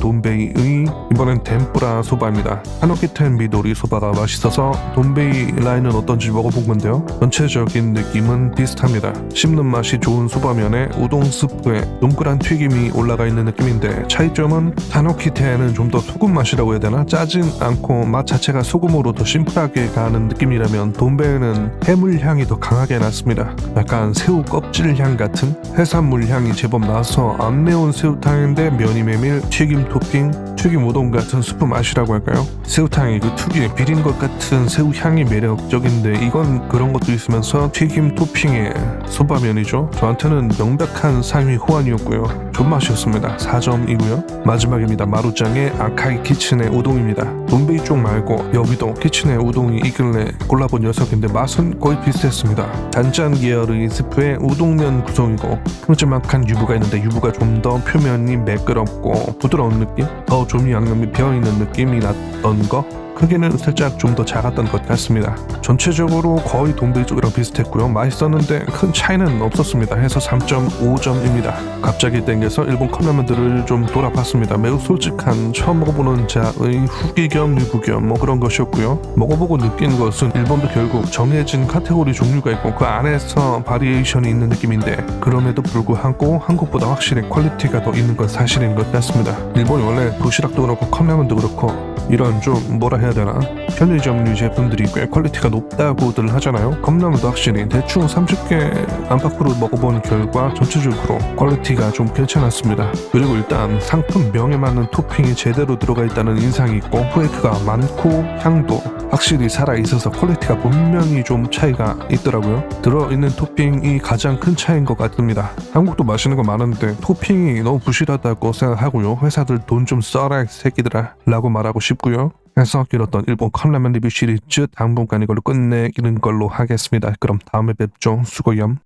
돈베이의 이번엔 덴뿌라 소바입니다. 하노키텐 미도리 소바가 맛있어서 돈베이 라인은 어떤지 먹어본 건데요. 전체적인 느낌은 비슷합니다. 씹는 맛이 좋은 소바면에 우동 스프에 동그란 튀김이 올라가 있는 느낌인데 차이점은 하노키텐은 좀 더 소금 맛이라고 해야 되나? 짜진 않고 맛 자체가 소금으로 더 심플하게 가는 느낌이라면 돈베이는 해물 향이 더 강하게 났습니다. 약간 새우 껍질 향 같은 해산물 향이 제법 나서 안 매운 새우탕인데 면이 메밀 튀김 튀김 토핑, 튀김 우동 같은 스프 맛이라고 할까요? 새우탕이 그 특유의 비린 것 같은 새우 향이 매력적인데 이건 그런 것도 있으면서 튀김 토핑의 소바면이죠. 저한테는 명백한 상위 호환이었고요. 존맛이었습니다. 4점이고요. 마지막입니다. 마루짱의 아카이 키친의 우동입니다. 돈베이 쪽 말고 여기도 키친의 우동이 있길래 골라본 녀석인데 맛은 거의 비슷했습니다. 단짠 계열의 스프에 우동면 구성이고 큼지막한 유부가 있는데 유부가 좀 더 표면이 매끄럽고 부드러운 느낌? 더 좀 양념이 배어있는 느낌이 났던 거? 크기는 살짝 좀 더 작았던 것 같습니다. 전체적으로 거의 돈베이 쪽이랑 비슷했고요. 맛있었는데 큰 차이는 없었습니다. 해서 3.5점입니다. 갑자기 땡겨서 일본 컵라면들을 좀 돌아봤습니다. 매우 솔직한 처음 먹어보는 자의 후기 겸 리뷰 겸 뭐 그런 것이었고요. 먹어보고 느낀 것은 일본도 결국 정해진 카테고리 종류가 있고 그 안에서 바리에이션이 있는 느낌인데 그럼에도 불구하고 한국보다 확실히 퀄리티가 더 있는 건 사실인 것 같습니다. 일본이 원래 도시락도 그렇고 컵라면도 그렇고 이런 좀 뭐라 해야 되나 편의점류 제품들이 꽤 퀄리티가 높다고들 하잖아요. 컵라면도 확실히 대충 30개 안팎으로 먹어본 결과 전체적으로 퀄리티가 좀 괜찮았습니다. 그리고 일단 상품명에 맞는 토핑이 제대로 들어가 있다는 인상이 있고 후레이크가 많고 향도 확실히 살아있어서 퀄리티가 분명히 좀 차이가 있더라고요. 들어있는 토핑이 가장 큰 차이인 것 같습니다. 한국도 맛있는 거 많은데 토핑이 너무 부실하다고 생각하고요. 회사들 돈 좀 써라 새끼들아 라고 말하고 싶고요. 해서 길었던 일본 컵라면 리뷰 시리즈 당분간 이걸로 끝내기는 걸로 하겠습니다. 그럼 다음에 뵙죠. 수고염.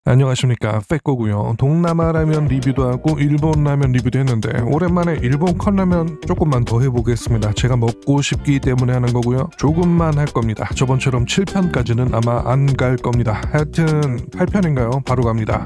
안녕하십니까, 빼꼬고요. 동남아 라면 리뷰도 하고 일본 라면 리뷰도 했는데 오랜만에 일본 컵라면 조금만 더 해보겠습니다. 제가 먹고 싶기 때문에 하는 거고요. 조금만 할 겁니다. 저번처럼 7편까지는 아마 안 갈 겁니다. 하여튼 8편인가요? 바로 갑니다.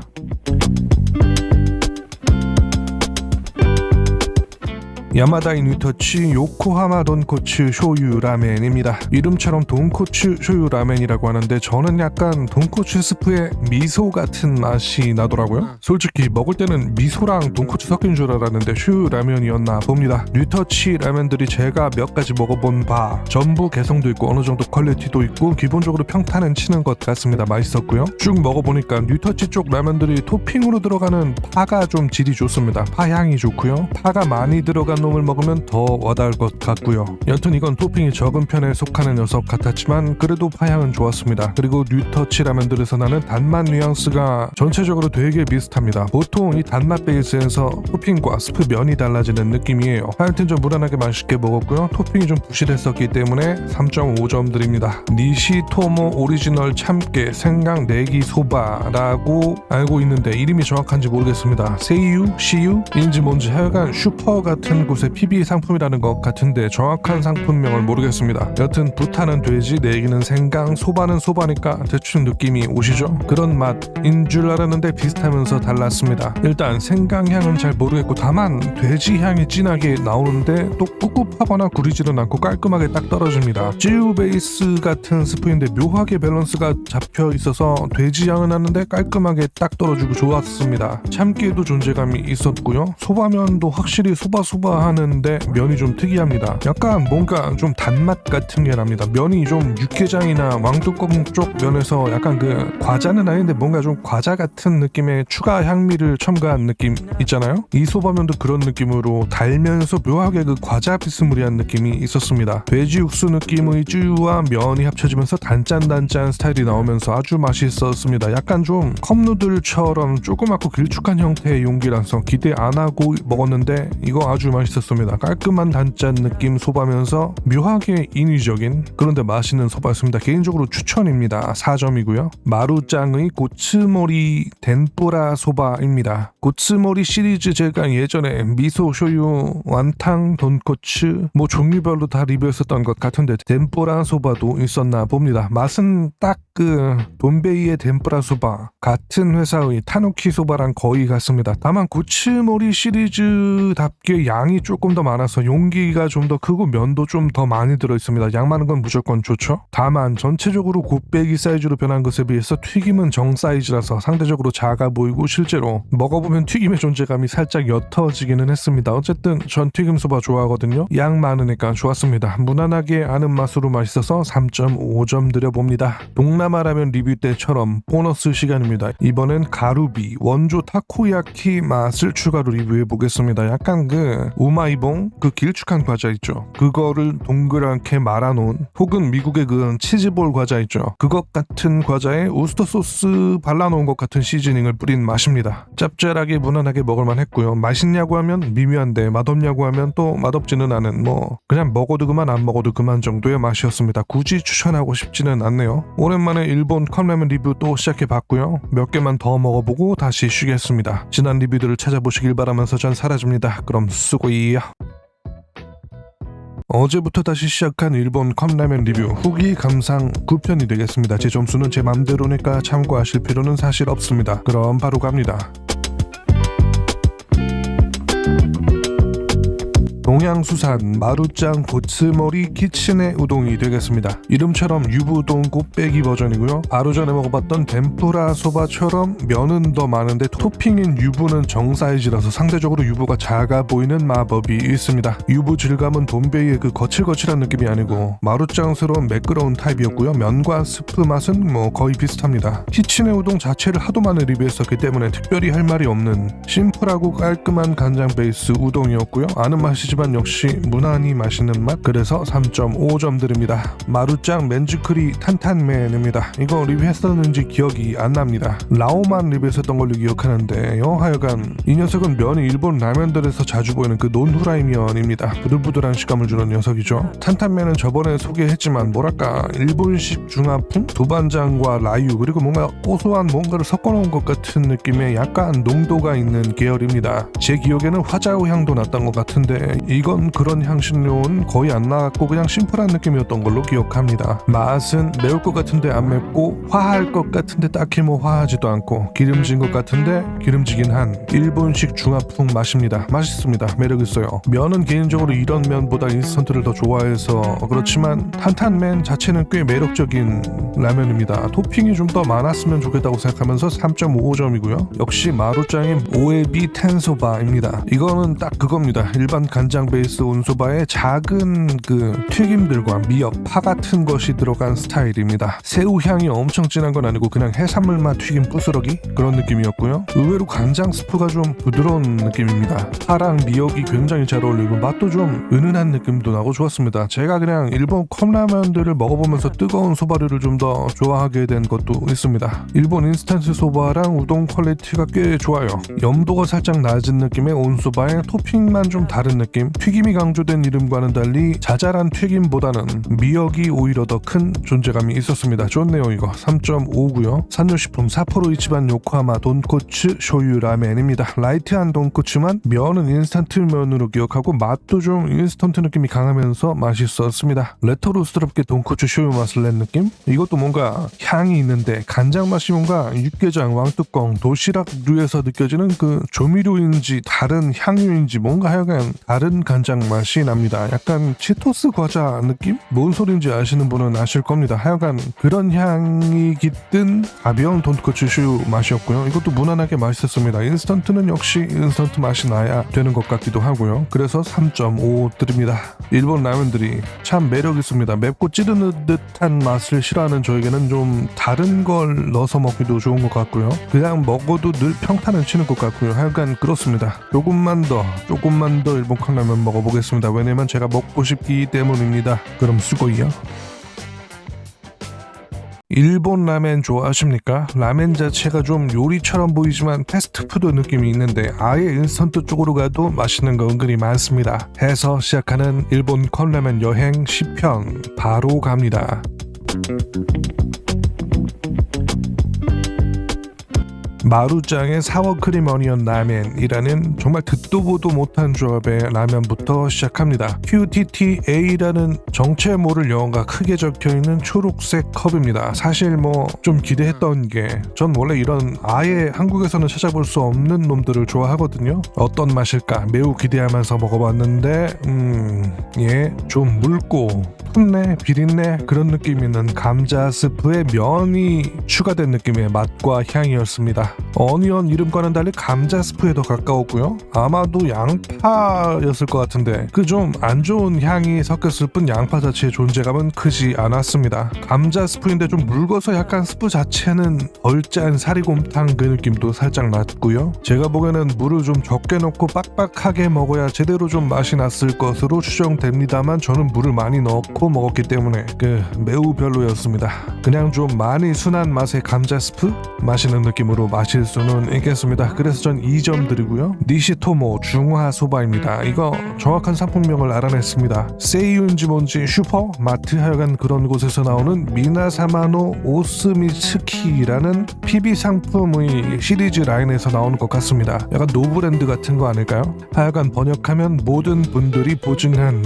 야마다이 뉴터치 요코하마 돈코츠 쇼유 라멘입니다. 이름처럼 돈코츠 쇼유 라멘이라고 하는데 저는 약간 돈코츠 스프에 미소 같은 맛이 나더라고요. 솔직히 먹을 때는 미소랑 돈코츠 섞인 줄 알았는데 쇼유 라면이었나 봅니다. 뉴터치 라면들이 제가 몇 가지 먹어본 바 전부 개성도 있고 어느 정도 퀄리티도 있고 기본적으로 평타는 치는 것 같습니다. 맛있었고요. 쭉 먹어보니까 뉴터치 쪽 라면들이 토핑으로 들어가는 파가 좀 질이 좋습니다. 파 향이 좋고요. 파가 많이 들어간 놈을 먹으면 더 와닿을 것 같고요. 여튼 이건 토핑이 적은 편에 속하는 녀석 같았지만 그래도 파향은 좋았습니다. 그리고 뉴터치 라면들에서 나는 단맛 뉘앙스가 전체적으로 되게 비슷합니다. 보통 이 단맛 베이스에서 토핑과 스프 면이 달라지는 느낌이에요. 하여튼 좀 무난하게 맛있게 먹었고요. 토핑이 좀 부실했었기 때문에 3.5점 드립니다. 니시토모 오리지널 참깨 생강 내기 소바라고 알고 있는데 이름이 정확한지 모르겠습니다. 세이유? 시유인지 뭔지 하여간 슈퍼 같은 곳의 PB 상품이라는 것 같은데 정확한 상품명을 모르겠습니다. 여튼 부타는 돼지, 내기는 생강, 소바는 소바니까 대충 느낌이 오시죠? 그런 맛인 줄 알았는데 비슷하면서 달랐습니다. 일단 생강향은 잘 모르겠고 다만 돼지 향이 진하게 나오는데 또 꿉꿉하거나 구리지는 않고 깔끔하게 딱 떨어집니다. 찌우 베이스 같은 스프인데 묘하게 밸런스가 잡혀 있어서 돼지 향은 나는데 깔끔하게 딱 떨어지고 좋았습니다. 참깨도 존재감이 있었고요. 소바면도 확실히 소바 하는데 면이 좀 특이합니다. 약간 뭔가 좀 단맛 같은 게 납니다. 면이 좀 육개장이나 왕뚜껑 쪽 면에서 약간 그 과자는 아닌데 뭔가 좀 과자 같은 느낌의 추가 향미를 첨가한 느낌 있잖아요. 이 소바면도 그런 느낌으로 달면서 묘하게 그 과자 비스무리한 느낌이 있었습니다. 돼지 육수 느낌의 쯔유와 면이 합쳐지면서 단짠단짠 스타일이 나오면서 아주 맛있었습니다. 약간 좀 컵누들처럼 조그맣고 길쭉한 형태의 용기라서 기대 안 하고 먹었는데 이거 아주 맛있었습니다. 깔끔한 단짠 느낌 소바면서 묘하게 인위적인 그런데 맛있는 소바였습니다. 개인적으로 추천입니다. 4점이고요. 마루짱의 고츠모리 덴뿌라 소바입니다. 고츠모리 시리즈 제가 예전에 미소, 쇼유, 완탕, 돈코츠 뭐 종류별로 다 리뷰했었던 것 같은데 덴뿌라 소바도 있었나 봅니다. 맛은 딱 돈베이의 덴뿌라 소바 같은 회사의 타누키 소바랑 거의 같습니다. 다만 고츠모리 시리즈답게 양이 조금 더 많아서 용기가 좀 더 크고 면도 좀 더 많이 들어있습니다. 양 많은 건 무조건 좋죠. 다만 전체적으로 곱빼기 사이즈로 변한 것에 비해서 튀김은 정 사이즈라서 상대적으로 작아 보이고 실제로 먹어보면 튀김의 존재감이 살짝 옅어지기는 했습니다. 어쨌든 전 튀김소바 좋아하거든요. 양 많으니까 좋았습니다. 무난하게 아는 맛으로 맛있어서 3.5점 드려봅니다. 동남아 라면 리뷰 때처럼 보너스 시간입니다. 이번엔 가루비 원조 타코야키 맛을 추가로 리뷰해 보겠습니다. 약간 우마이봉 길쭉한 과자 있죠. 그거를 동그랗게 말아놓은 혹은 미국의 치즈볼 과자 있죠. 그것 같은 과자에 우스터 소스 발라놓은 것 같은 시즈닝을 뿌린 맛입니다. 짭짤하게 무난하게 먹을만 했고요. 맛있냐고 하면 미묘한데 맛없냐고 하면 또 맛없지는 않은 그냥 먹어도 그만 안 먹어도 그만 정도의 맛이었습니다. 굳이 추천하고 싶지는 않네요. 오랜만에 일본 컵라면 리뷰 또 시작해봤고요. 몇 개만 더 먹어보고 다시 쉬겠습니다. 지난 리뷰들을 찾아보시길 바라면서 전 사라집니다. 그럼 수고이요. 어제부터 다시 시작한 일본 컵라면 리뷰 후기 감상 9편이 되겠습니다. 제 점수는 제 맘대로니까 참고하실 필요는 사실 없습니다. 그럼 바로 갑니다. 동양수산 마루짱 고츠모리 키츠네 우동이 되겠습니다. 이름처럼 유부우동 곱빼기 버전이고요. 바로 전에 먹어봤던 덴뿌라 소바처럼 면은 더 많은데 토핑인 유부는 정 사이즈라서 상대적으로 유부가 작아 보이는 마법이 있습니다. 유부 질감은 돈베이의 거칠거칠한 느낌이 아니고 마루짱스러운 매끄러운 타입이었고요. 면과 스프 맛은 거의 비슷합니다. 키츠네 우동 자체를 하도 많이 리뷰했었기 때문에 특별히 할 말이 없는 심플하고 깔끔한 간장 베이스 우동이었고요. 아는 맛이지만 역시 무난히 맛있는 맛, 그래서 3.5점 드립니다. 마루짱 맨즈크리 탄탄맨입니다. 이거 리뷰했었는지 기억이 안 납니다. 라오만 리뷰했었던 걸로 기억하는데요. 하여간 이 녀석은 면이 일본 라면들에서 자주 보이는 논후라이 면입니다. 부들부들한 식감을 주는 녀석이죠. 탄탄맨은 저번에 소개했지만 뭐랄까 일본식 중화풍? 두반장과 라유 그리고 뭔가 고소한 뭔가를 섞어놓은 것 같은 느낌의 약간 농도가 있는 계열입니다. 제 기억에는 화자오 향도 났던 것 같은데 이건 그런 향신료는 거의 안 나왔고 그냥 심플한 느낌이었던 걸로 기억합니다. 맛은 매울 것 같은데 안 맵고 화할 것 같은데 딱히 화하지도 않고 기름진 것 같은데 기름지긴 한 일본식 중화풍 맛입니다. 맛있습니다. 매력있어요. 면은 개인적으로 이런 면보다 인스턴트를 더 좋아해서 그렇지만 탄탄면 자체는 꽤 매력적인 라면입니다. 토핑이 좀 더 많았으면 좋겠다고 생각하면서 3.5점이고요. 역시 마루짱인 오에비 텐소바입니다. 이거는 딱 그겁니다. 일반 간장 베이스 온소바에 작은 튀김들과 미역, 파 같은 것이 들어간 스타일입니다. 새우 향이 엄청 진한 건 아니고 그냥 해산물 맛 튀김 부스러기 그런 느낌이었고요. 의외로 간장 스프가 좀 부드러운 느낌입니다. 파랑 미역이 굉장히 잘 어울리고 맛도 좀 은은한 느낌도 나고 좋았습니다. 제가 그냥 일본 컵라면들을 먹어보면서 뜨거운 소바류를 좀 더 좋아하게 된 것도 있습니다. 일본 인스턴트 소바랑 우동 퀄리티가 꽤 좋아요. 염도가 살짝 낮은 느낌의 온소바에 토핑만 좀 다른 느낌, 튀김이 강조된 이름과는 달리 자잘한 튀김보다는 미역이 오히려 더 큰 존재감이 있었습니다. 좋네요. 이거 3.5고요. 산요식품 사포로 이치반 요코하마 돈코츠 쇼유 라멘입니다. 라이트한 돈코츠만 면은 인스턴트 면으로 기억하고 맛도 좀 인스턴트 느낌이 강하면서 맛있었습니다. 레토로스럽게 돈코츠 쇼유 맛을 낸 느낌? 이것도 뭔가 향이 있는데 간장 맛이 뭔가 육개장, 왕뚜껑, 도시락류에서 느껴지는 조미료인지 다른 향유인지 뭔가 하여간 다른 간장 맛이 납니다. 약간 치토스 과자 느낌? 뭔 소린지 아시는 분은 아실 겁니다. 하여간 그런 향이 깃든 가벼운 돈코츠 슈 맛이었고요. 이것도 무난하게 맛있었습니다. 인스턴트는 역시 인스턴트 맛이 나야 되는 것 같기도 하고요. 그래서 3.5 드립니다. 일본 라면들이 참 매력 있습니다. 맵고 찌르는 듯한 맛을 싫어하는 저에게는 좀 다른 걸 넣어서 먹기도 좋은 것 같고요. 그냥 먹어도 늘 평탄을 치는 것 같고요. 하여간 그렇습니다. 조금만 더 일본 컵라면 먹어보겠습니다. 왜냐면 제가 먹고 싶기 때문입니다. 그럼 수고이요. 일본 라멘 좋아하십니까? 라멘 자체가 좀 요리처럼 보이지만 패스트푸드 느낌이 있는데 아예 인스턴트 쪽으로 가도 맛있는 거 은근히 많습니다. 해서 시작하는 일본 컵라면 여행 10편 바로 갑니다. 마루짱의 사워크림 어니언 라멘이라는 정말 듣도 보도 못한 조합의 라면부터 시작합니다. QTTA라는 정체 모를 영어가 크게 적혀있는 초록색 컵입니다. 사실 뭐 좀 기대했던 게 전 원래 이런 아예 한국에서는 찾아볼 수 없는 놈들을 좋아하거든요. 어떤 맛일까 매우 기대하면서 먹어봤는데 좀 묽고 풋내 비린내 그런 느낌 있는 감자 스프에 면이 추가된 느낌의 맛과 향이었습니다. 어니언 이름과는 달리 감자 스프에 더 가까웠고요. 아마도 양파였을 것 같은데 그 좀 안 좋은 향이 섞였을 뿐 양파 자체의 존재감은 크지 않았습니다. 감자 스프인데 좀 묽어서 약간 스프 자체는 덜 짠 사리곰탕 그 느낌도 살짝 났고요. 제가 보기에는 물을 좀 적게 넣고 빡빡하게 먹어야 제대로 좀 맛이 났을 것으로 추정됩니다만 저는 물을 많이 넣고 먹었기 때문에 매우 별로였습니다. 그냥 좀 많이 순한 맛의 감자 스프? 마시는 느낌으로 마실 수는 있겠습니다. 그래서 전 2점 드리고요. 니시토모 중화 소바입니다. 이거 정확한 상품명을 알아냈습니다. 세이윤지 뭔지 슈퍼? 마트 하여간 그런 곳에서 나오는 미나사마노 오스미츠키라는 PB 상품의 시리즈 라인에서 나오는 것 같습니다. 약간 노브랜드 같은 거 아닐까요? 하여간 번역하면 모든 분들이 보증한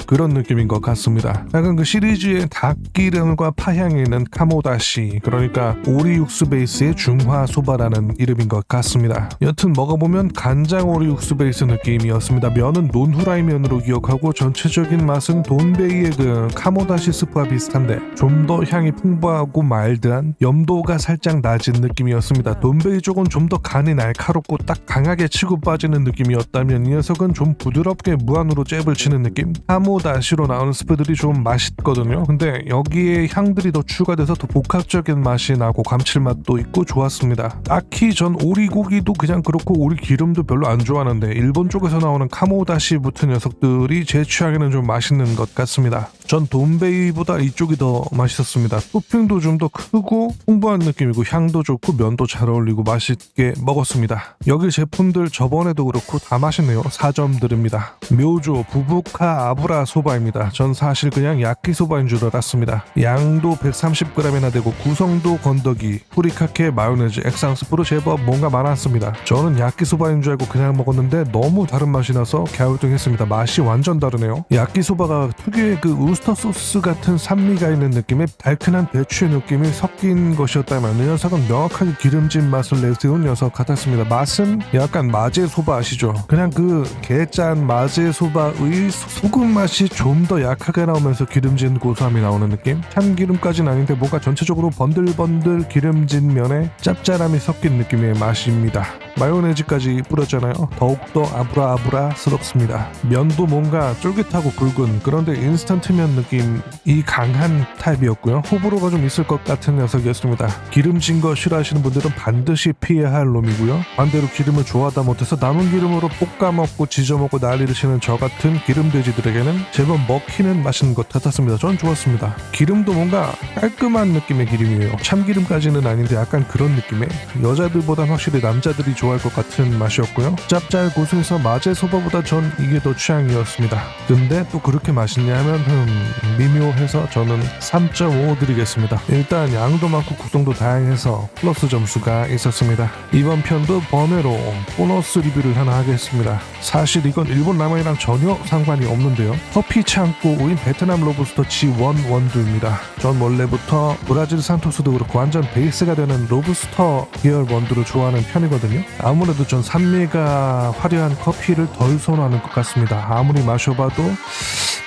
그런 느낌인 것 같습니다. 약간 그 시리즈의 닭기름과 파향이 있는 카모다시, 그러니까 오리 육수 베이스의 중화 소바라는 이름인 것 같습니다. 여튼 먹어보면 간장 오리 육수 베이스 느낌이었습니다. 면은 논후라이 면으로 기억하고 전체적인 맛은 돈베이의 그 카모다시 스프와 비슷한데 좀 더 향이 풍부하고 마일드한 염도가 살짝 낮은 느낌이었습니다. 돈베이 쪽은 좀 더 간이 날카롭고 딱 강하게 치고 빠지는 느낌이었다면 이 녀석은 좀 부드럽게 무한으로 잽을 치는 느낌? 카모다시로 나오는 스프들이 좀 맛있거든요. 근데 여기에 향들이 더 추가돼서 더 복합적인 맛이 나고 감칠맛도 있고 좋았습니다. 딱히 전 오리고기도 그냥 그렇고 오리 기름도 별로 안 좋아하는데 일본 쪽에서 나오는 카모다시 붙은 녀석들이 제 취향에는 좀 맛있는 것 같습니다. 전 돈베이보다 이쪽이 더 맛있었습니다. 토핑도 좀 더 크고 풍부한 느낌이고 향도 좋고 면도 잘 어울리고 맛있게 먹었습니다. 여기 제품들 저번에도 그렇고 다 맛있네요. 4점 드립니다. 묘조 부부카 아브라 소바입니다. 전 사실 그냥 야끼소바인 줄 알았습니다. 양도 130g이나 되고 구성도 건더기, 후리카케, 마요네즈, 액상스프로 제법 뭔가 많았습니다. 저는 야끼소바인 줄 알고 그냥 먹었는데 너무 다른 맛이 나서 갸우뚱했습니다. 맛이 완전 다르네요. 야끼소바가 특유의 그 우스터 소스 같은 산미가 있는 느낌의 달큰한 배추의 느낌이 섞인 것이었다면 이 녀석은 명확하게 기름진 맛을 내세운 녀석 같았습니다. 맛은 약간 마제소바 아시죠? 그냥 그 게짠 마제소바의 소금 맛이 좀 더 약하게 나오면서 기름진 고소함이 나오는 느낌? 참기름까지는 아닌데 뭔가 전체적으로 번들번들 기름진 면에 짭짤함이 섞인 느낌의 맛입니다. 마요네즈까지 뿌렸잖아요. 더욱더 아브라아브라스럽습니다. 면도 뭔가 쫄깃하고 굵은 그런데 인스턴트면 느낌이 강한 타입이었고요. 호불호가 좀 있을 것 같은 녀석이었습니다. 기름진 거 싫어하시는 분들은 반드시 피해야 할 놈이고요. 반대로 기름을 좋아하다 못해서 남은 기름으로 볶아 먹고 지져 먹고 난리를 치는 저 같은 기름돼지들에게는 제법 먹히는 맛인 것 같았습니다. 전 좋았습니다. 기름도 뭔가 깔끔한 느낌의 기름이에요. 참기름까지는 아닌데 약간 그런 느낌의 여자들보단 확실히 남자들이 좋아할 것 같은 맛이었고요. 짭짤 고소해서 마제소바보다 전 이게 더 취향이었습니다. 근데 또 그렇게 맛있냐 하면 미묘해서 저는 3.5 드리겠습니다. 일단 양도 많고 구성도 다양해서 플러스 점수가 있었습니다. 이번 편도 번외로 보너스 리뷰를 하나 하겠습니다. 사실 이건 일본 라면이랑 전혀 상관이 없는데요. 커피 창고인 베트남 로부스터 G1 원두입니다. 전 원래부터 브라질 산토스도 그렇고 완전 베이스가 되는 로부스터 계열 원두를 좋아하는 편이거든요. 아무래도 전 산미가 화려한 커피를 덜 선호하는 것 같습니다. 아무리 마셔봐도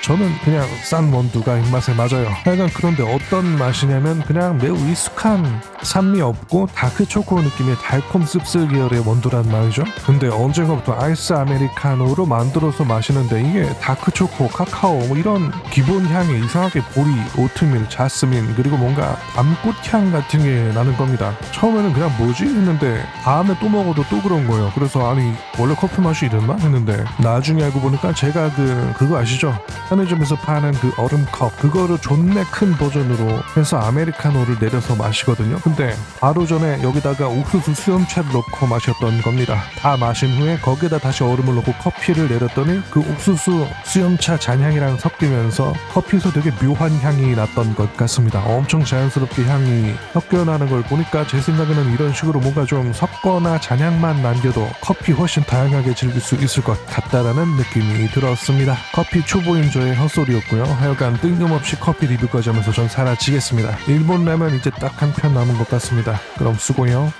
저는 그냥 싼 원두가 입맛에 맞아요. 하여간 그런데 어떤 맛이냐면 그냥 매우 익숙한 산미 없고 다크초코 느낌의 달콤 씁쓸 계열의 원두란 말이죠. 근데 언젠가부터 아이스 아메리카노로 만들어서 마시는데 이게 다크초코, 카카오 이런 기본 향이 이상하게 보리, 오트밀, 자스민 그리고 뭔가 밤꽃향 같은 게 나는 겁니다. 처음에는 그냥 뭐지? 했는데 다음에 또 먹어도 또 그런 거예요. 그래서 아니 원래 커피 맛이 이랬나? 했는데 나중에 알고 보니까 제가 그거 아시죠? 편의점에서 파는 그 얼음컵 그거를 존내 큰 버전으로 해서 아메리카노를 내려서 마시거든요. 근데 바로 전에 여기다가 옥수수 수염차를 넣고 마셨던 겁니다. 다 마신 후에 거기에다 다시 얼음을 넣고 커피를 내렸더니 그 옥수수 수염차 잔향이랑 섞이면서 커피에서 되게 묘한 향이 났던 것 같습니다. 엄청 자연스럽게 향이 섞여나는 걸 보니까 제 생각에는 이런 식으로 뭔가 좀 섞거나 잔향만 남겨도 커피 훨씬 다양하게 즐길 수 있을 것 같다라는 느낌이 들었습니다. 커피 초보인 저의 헛소리였고요. 하여간 뜬금없이 커피 리뷰까지 하면서 전 사라지겠습니다. 일본 라면 이제 딱 한 편 남은 것 같습니다. 그럼 수고요.